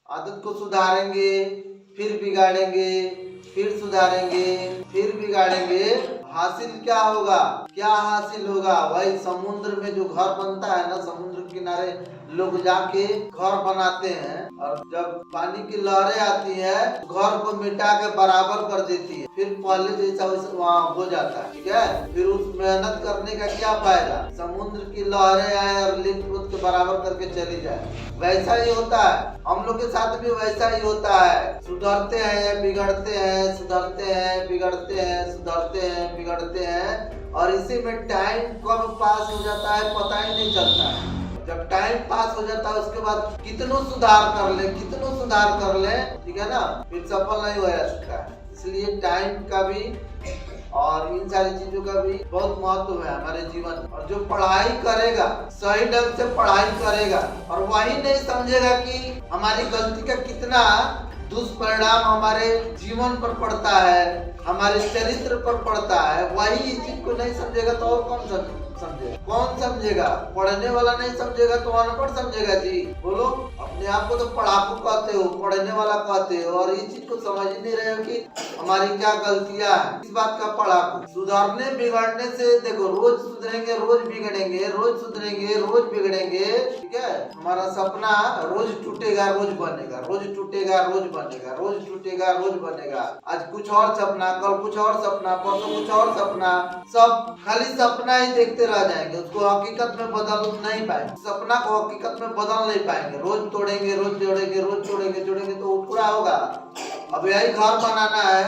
आदत को सुधारेंगे, फिर बिगाड़ेंगे, फिर सुधारेंगे, फिर बिगाड़ेंगे, हासिल क्या होगा? क्या हासिल होगा? वही समुद्र में जो घर बनता है ना, समुद्र किनारे लोग जाके घर बनाते हैं और जब पानी की लहरें आती है तो घर को मिटा के बराबर कर देती है, फिर पहले जैसा वहाँ हो जाता है। ठीक है, फिर उस मेहनत करने का क्या फायदा? समुद्र की लहरें आए और लिफ्ट के बराबर करके चली जाए। वैसा ही होता है, हम लोग के साथ भी वैसा ही होता है। सुधरते हैं, बिगड़ते हैं, सुधरते हैं, बिगड़ते हैं, सुधरते हैं, बिगड़ते हैं, और इसी में टाइम कब पास हो जाता है पता ही नहीं चलता है। जब टाइम पास हो जाता है उसके बाद कितनों सुधार कर ले, कितनों सुधार कर ले, ठीक है ना, फिर सफल नहीं हो सकता है। इसलिए टाइम का भी और इन सारी चीजों का भी बहुत महत्व है हमारे जीवन में। और जो पढ़ाई करेगा, सही ढंग से पढ़ाई करेगा और वही नहीं समझेगा कि हमारी गलती का कितना दुष्परिणाम हमारे जीवन पर पड़ता है, हमारे चरित्र पर पड़ता है, वही इस चीज को नहीं समझेगा तो और कौन समझेगा? कौन समझेगा? पढ़ने वाला नहीं समझेगा तो अनपढ़ समझेगा जी। बोलो, अपने आप को तो पढ़ाकू कहते हो, पढ़ने वाला कहते हो, और इस चीज को समझ ही नहीं रहे हो कि हमारी क्या गलतियां हैं। इस बात का पढ़ाकू। सुधरने बिगड़ने से देखो, रोज सुधरेंगे रोज बिगड़ेंगे, रोज सुधरेंगे रोज बिगड़ेंगे। ठीक है, हमारा सपना रोज टूटेगा रोज बनेगा, रोज टूटेगा रोज बनेगा, रोज टूटेगा रोज बनेगा। आज कुछ और सपना, कल कुछ और सपना, परसों कुछ और सपना, सब खाली सपना ही देखते रह जाएंगे, उसको हकीकत में बदल नहीं पाएंगे, सपना को हकीकत में बदल नहीं पाएंगे। रोज तोड़ेंगे, रोज जोड़ेंगे, रोज जोड़ेंगे, जोड़ेंगे तो वो पूरा होगा। अब यही घर बनाना है,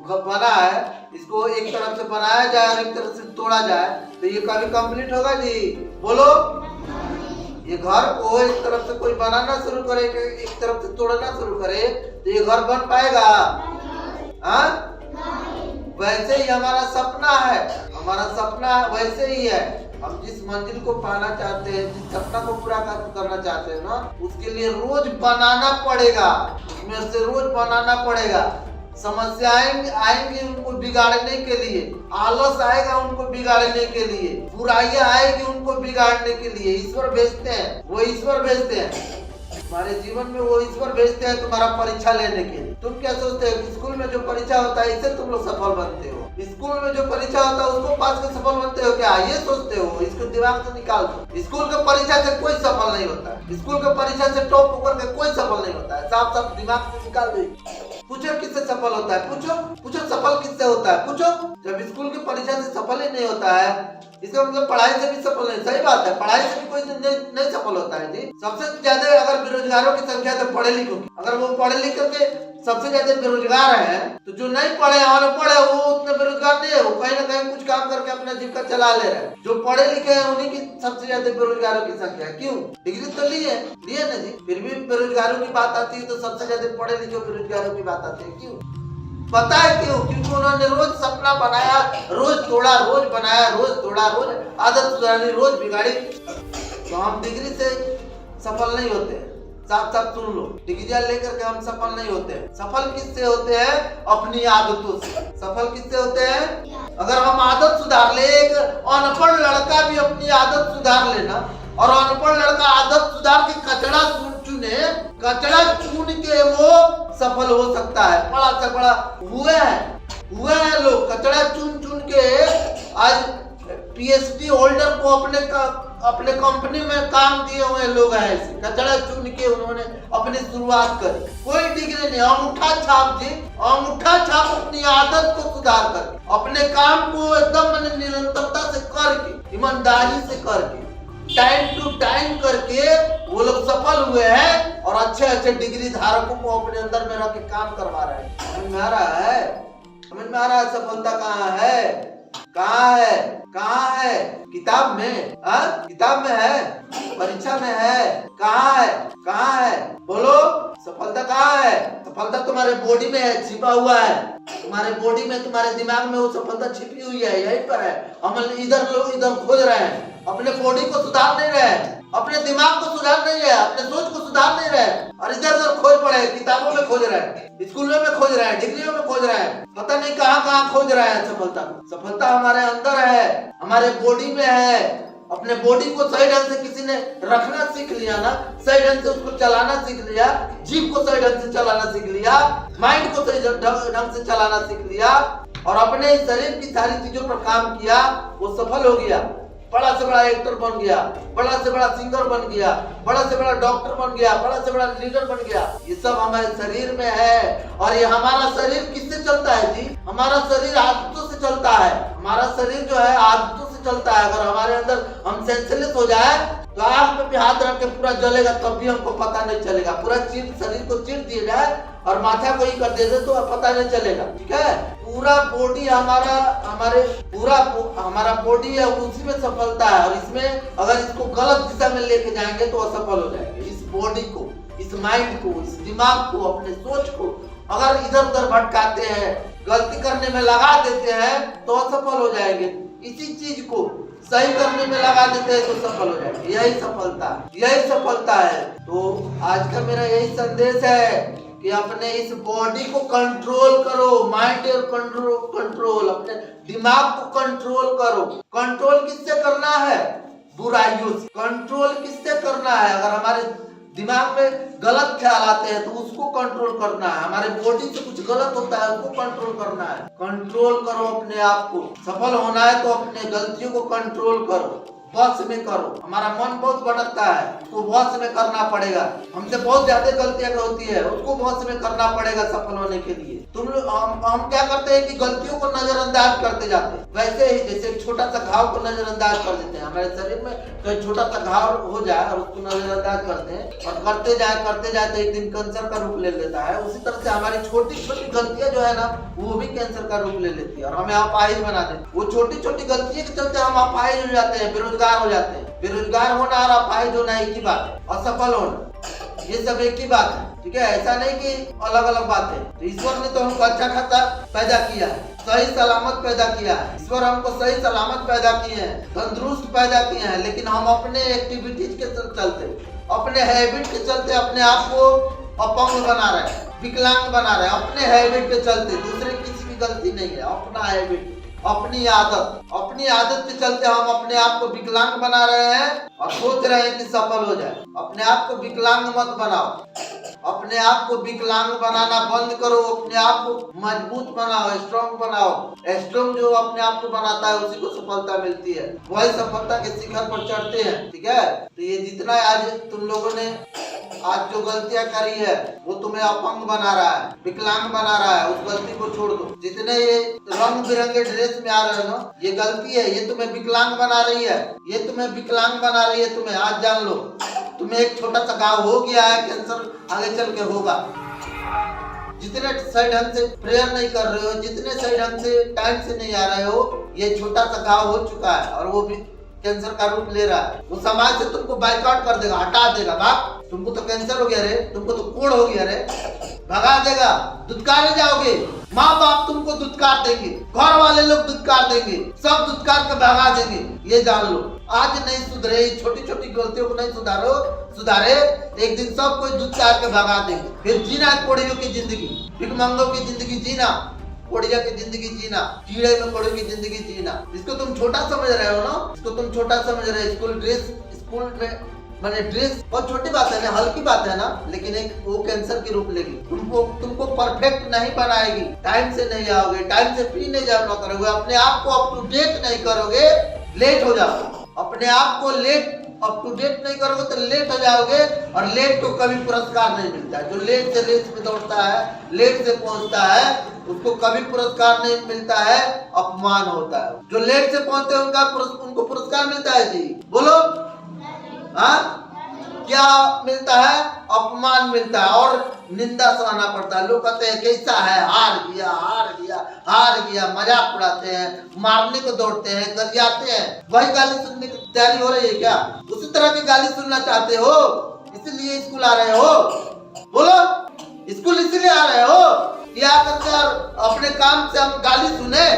बना है, इसको एक तरफ से बनाया जाए और एक तरफ से तोड़ा जाए तो ये कभी कंप्लीट होगा जी? बोलो, ये घर को एक तरफ से कोई बनाना शुरू करे, एक तरफ से तोड़ना शुरू करे तो ये घर बन पाएगा? हाँ, वैसे ही हमारा सपना है, हमारा सपना वैसे ही है। हम जिस मंजिल को पाना चाहते हैं, जिस सपना को पूरा करना चाहते हैं ना, उसके लिए रोज बनाना पड़ेगा, उसमें से रोज बनाना पड़ेगा। समस्याएं आएंगी उनको बिगाड़ने के लिए, आलस आएगा उनको बिगाड़ने के लिए, बुराइयां आएगी उनको बिगाड़ने के लिए। ईश्वर भेजते हैं, वो ईश्वर भेजते हैं हमारे जीवन में, वो ईश्वर भेजते हैं तुम्हारा परीक्षा लेने के लिए। तुम क्या सोचते हो? स्कूल में जो परीक्षा होता है इससे तुम लोग सफल बनते हो? स्कूल में जो परीक्षा होता है उसको पास कर सफल बनते हो क्या? ये सोचते हो? इसको दिमाग से निकाल दो। स्कूल के परीक्षा से कोई सफल नहीं होता है, स्कूल के परीक्षा से टॉप होकर के कोई सफल नहीं होता है। साफ साफ दिमाग से निकाल दो। पूछो किससे सफल होता है? पूछो सफल किससे होता है? पूछो। जब स्कूल की परीक्षा से सफल ही नहीं होता है, इसका मतलब पढ़ाई से भी सफल नहीं। सही बात है, पढ़ाई से भी कोई नहीं सफल होता है जी। सबसे ज्यादा अगर बेरोजगारों की संख्या तो पढ़े लिखों की, अगर वो पढ़े लिख करके सबसे ज्यादा बेरोजगार है तो जो नहीं पढ़े अनपढ़ है वो उतने बेरोजगार नहीं है, वो कहीं ना कहीं कुछ काम करके अपना जीविका चला ले रहे हैं। जो पढ़े लिखे हैं उन्हीं की सबसे ज्यादा बेरोजगारों की संख्या है। क्यों? डिग्री तो लिए ना जी, फिर भी बेरोजगारों की बात आती है तो सबसे ज्यादा पढ़े लिखे बेरोजगारों की बात आती है। क्यों? पता है क्यों? क्योंकि उन्होंने रोज सपना बनाया, रोज तोड़ा, रोज बनाया, रोज तोड़ा, रोज आदत सुधारी, रोज बिगाड़ी। तो हम डिग्री से सफल नहीं होते। साफ साफ सुन लो, डिग्रियां लेकर के हम सफल नहीं होते। सफल किससे होते हैं? अपनी आदतों से। सफल किससे होते हैं? अगर हम आदत सुधार ले, एक अनपढ़ लड़का भी अपनी आदत सुधार लेना, और अनपढ़ लड़का आदत सुधार के कचड़ा चुने, कचड़ा चुन के वो सफल हो सकता है। बड़ा से बड़ा हुए हैं लोग, कचड़ा चुन चुन के आज पीएचडी होल्डर को अपने कंपनी में काम दिए हुए लोग हैं। ऐसे कचड़ा चुन के उन्होंने अपनी शुरुआत करी, कोई डिग्री नहीं, अंगूठा छाप जी, अंगूठा छाप अपनी आदत को सुधार कर, अपने काम को एकदम निरंतरता से करके, ईमानदारी से करके, टाइम टू टाइम करके वो लोग सफल हुए हैं और अच्छे अच्छे डिग्री धारकों को अपने अंदर में रख के काम करवा रहे हैं। समझ में आ रहा है? समझ में आ रहा है? सफलता कहाँ है? कहाँ है? कहाँ है? किताब में? किताब में है? परीक्षा में है? कहाँ है? कहाँ है? बोलो, सफलता कहाँ है? सफलता तुम्हारे बॉडी में है, छिपा हुआ है। तुम्हारे बॉडी में, तुम्हारे दिमाग में वो सफलता छिपी हुई है, यहीं पर है। हम इधर लोग इधर खोज रहे हैं, अपने बॉडी को सुधार नहीं रहे, अपने दिमाग को सुधार नहीं रहे, अपने सोच को सुधार नहीं रहे, और इधर उधर खोज पड़े, किताबों में खोज रहे हैं, स्कूलों में खोज रहे हैं, डिग्रियों में खोज रहे हैं, पता नहीं कहाँ कहाँ खोज रहे हैं। सफलता हमारे अंदर है, हमारे बॉडी में है, अपने बॉडी को सही ढंग से किसी ने रखना सीख लिया ना, सही ढंग से उसको चलाना सीख लिया, जीभ को सही ढंग से चलाना सीख लिया, माइंड को सही ढंग से चलाना सीख लिया और अपने शरीर की सारी चीजों पर काम किया, वो सफल हो गया। बड़ा से बड़ा एक्टर बन गया, बड़ा से बड़ा सिंगर बन गया, बड़ा से बड़ा डॉक्टर बन गया, बड़ा से बड़ा लीडर बन गया। ये सब हमारे शरीर में है। और ये हमारा शरीर किससे चलता है जी? हमारा शरीर आदतों से चलता है। हमारा शरीर जो है आदतों से चलता है। अगर हमारे अंदर हम सेंसलेस हो जाए तो आग पे भी हाथ रख के पूरा जलेगा, तब भी हमको पता नहीं चलेगा। पूरा शरीर को चीर दिया जाए और माथा को ही कर दे तो पता नहीं चलेगा। ठीक है, पूरा बॉडी हमारा बॉडी है, उसी में सफलता है। और इसमें अगर इसको गलत दिशा में लेके जाएंगे तो असफल हो जाएंगे। इस बॉडी को, इस माइंड को, इस दिमाग को, अपने सोच को अगर इधर उधर भटकाते हैं, गलती करने में लगा देते हैं तो असफल हो जाएंगे। इसी चीज को सही करने में लगा देते हैं तो सफल हो जाएंगे। यही सफलता है। तो आज का मेरा यही संदेश है कि अपने इस बॉडी को कंट्रोल करो, माइंड कंट्रोल, अपने दिमाग को कंट्रोल करो। कंट्रोल किससे करना है? बुराइयों से। कंट्रोल किससे करना है? अगर हमारे दिमाग में गलत ख्याल आते हैं तो उसको कंट्रोल करना है। हमारे बॉडी से कुछ गलत होता है उसको कंट्रोल करना है। कंट्रोल करो अपने आप को। सफल होना है तो अपने गलतियों को कंट्रोल करो, बस में करो। हमारा मन बहुत भटकता है, उसको बस में करना पड़ेगा। हमसे बहुत ज्यादा गलतियां होती है, उसको बस में करना पड़ेगा सफल होने के लिए। हम क्या करते हैं कि गलतियों को नजरअंदाज करते जाते हैं। वैसे ही जैसे एक छोटा सा घाव को नजरअंदाज कर देते हैं, हमारे शरीर में कोई छोटा सा घाव हो जाए और उसको नजरअंदाज करते हैं और करते जाए तो एक दिन कैंसर का रूप ले लेता है। उसी तरह से हमारी छोटी छोटी गलतियां जो है ना, वो भी कैंसर का रूप ले लेती है और हमें अपाहिज बना देती है। वो छोटी छोटी गलतियों के चलते हम अपाहिज हो जाते हैं, बेरोजगार हो जाते हैं। बेरोजगार होना और अपाहिज होना एक ही बात है, असफल होना ये सब एक ही बात है। ठीक है, ऐसा नहीं कि अलग अलग बात है। तो ईश्वर ने तो हमको अच्छा खासा पैदा किया है, सही सलामत पैदा किया है। ईश्वर हमको सही सलामत पैदा किए हैं, तंदुरुस्त पैदा किए हैं, लेकिन हम अपने एक्टिविटीज के चलते, अपने हैबिट के चलते अपने आप को अपंग बना रहे हैं, विकलांग बना रहे हैं। अपने हैबिट के चलते, दूसरे किसी की गलती नहीं है, अपना हैबिट, अपनी आदत के चलते हम अपने आप को विकलांग बना रहे हैं और सोच रहे हैं कि सफल हो जाए। अपने आप को विकलांग मत बनाओ, अपने आप को विकलांग बनाना बंद करो। अपने आप को मजबूत बनाओ, स्ट्रॉन्ग बनाओ। स्ट्रॉन्ग जो अपने आप को बनाता है उसी को सफलता मिलती है, वही सफलता के शिखर पर चढ़ते हैं। ठीक है, तो ये जितना आज तुम लोगों ने आज जो गलतियां करी है वो तुम्हें अपंग बना रहा है, विकलांग बना रहा है, उस गलती को छोड़ दो। जितने ये रंग बिरंगे ड्रेस में आ रहे हो ना, ये गलती है, ये तुम्हें विकलांग बना रही है, ये तुम्हें विकलांग बना रही है। तुम्हें आज जान लो, तुम्हें एक छोटा सा घाव हो गया है, कैंसर आगे चल के होगा। जितने सही ढंग से प्रेयर नहीं कर रहे हो, जितने सही ढंग से टाइम से नहीं आ रहे हो, ये छोटा सा घाव हो चुका है और वो भी कैंसर का रूप ले रहा है। वो समाज से तुमको बाइकआउट कर देगा, हटा देगा। बाप, तुमको तो कैंसर हो गया रे, तुमको तो कोढ़ हो गया रे, भगा देगा, दुत्कारे जाओगे। माँ बाप तुमको दुत्कार देंगे, घर वाले लोग दुत्कार देंगे, सब दुत्कार के भगा देंगे। ये जान लो, आज नहीं सुधरे, छोटी छोटी गलतियों को नहीं सुधारे, एक दिन सब कोई दुत्कार के भगा देंगे। फिर जीना कोड़ियों की जिंदगी, भिखमंगों की जिंदगी जीना, कोड़िया की जिंदगी जीना, कीड़े में कोड़ियों की जिंदगी जीना। इसको तुम छोटा समझ रहे हो ना, इसको तुम छोटा समझ रहे हो। स्कूल में मैंने ड्रेस बहुत छोटी बात है ना, हल्की बात है ना, लेकिन एक वो कैंसर के रूप लेगी। तुमको परफेक्ट नहीं बनाएगी। टाइम से नहीं आओगे, टाइम से फ्री नहीं जाना करोगे, अपने आप को अप टू डेट नहीं करोगे, लेट हो जाओगे। अपने आप को अप टू डेट नहीं करोगे तो लेट हो जाओगे, और लेट को कभी पुरस्कार नहीं मिलता है। जो लेट से रेस में दौड़ता है, लेट से पहुंचता है, उसको कभी पुरस्कार नहीं मिलता है, अपमान होता है। जो लेट से पहुंचते हैं उनको पुरस्कार मिलता है जी, बोलो। हाँ, क्या मिलता है? अपमान मिलता है और निंदा सहना पड़ता है। लोग कहते हैं कैसा है, हार गया, मजाक उड़ाते हैं, मारने को दौड़ते हैं, गरियाते हैं। वही गाली सुनने की तैयारी हो रही है क्या? उसी तरह की गाली सुनना चाहते हो, इसीलिए स्कूल आ रहे हो? बोलो, स्कूल इसीलिए आ रहे हो कि आकर अपने काम से हम गाली सुने?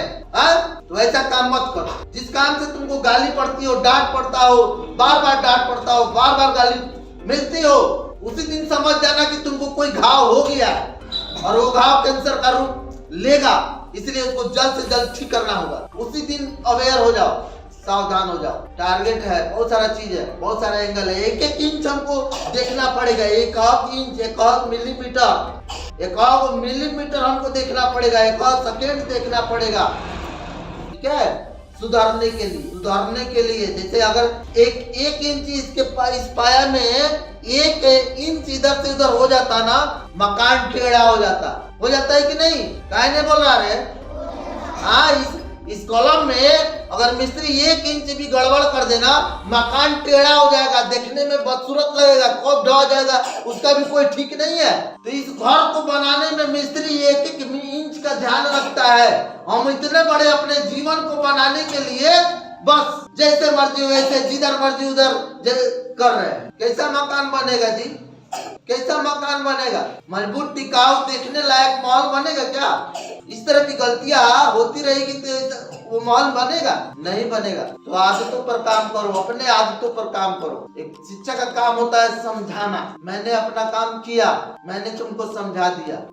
तो ऐसा काम मत करो। जिस काम से तुमको गाली पड़ती हो, डांट पड़ता हो, बार बार डांट पड़ता हो, बार बार गाली मिलती हो, उसी दिन समझ जाना कि तुमको कोई घाव हो गया और वो घाव कैंसर का रूप लेगा। इसलिए उसको जल्द से जल्द ठीक करना होगा। उसी दिन अवेयर हो जाओ, सावधान हो जाओ। टारगेट है, बहुत सारा चीज है, बहुत सारा एंगल है, एक एक इंच हमको देखना पड़ेगा, एक इंच, एक मिलीमीटर, एक मिलीमीटर हमको देखना पड़ेगा, एक सेकेंड देखना पड़ेगा, ठीक है, सुधारने के लिए। जैसे अगर एक इंच इस पाया में एक इंच इधर से उधर हो जाता ना, मकान टेढ़ा हो जाता है कि नहीं? काहे नहीं बोल रहा रे? हाँ, इस कॉलम में अगर मिस्त्री एक इंच भी गड़बड़ कर देना, मकान टेढ़ा हो जाएगा, देखने में बदसूरत लगेगा, कब ढह जाएगा उसका भी कोई ठीक नहीं है। तो इस घर को बनाने में मिस्त्री एक एक इंच का ध्यान रखता है। हम इतने बड़े अपने जीवन को बनाने के लिए बस जैसे मर्जी वैसे, जिधर मर्जी उधर कर रहे हैं। कैसा मकान बनेगा जी? कैसा मकान बनेगा? मजबूत, टिकाऊ, देखने लायक माहौल बनेगा क्या? इस तरह की गलतियां होती रहेगी तो वो माहौल बनेगा? नहीं बनेगा। तो आदतों पर काम करो, अपने आदतों पर काम करो। एक शिक्षक का काम होता है समझाना। मैंने अपना काम किया, मैंने तुमको समझा दिया।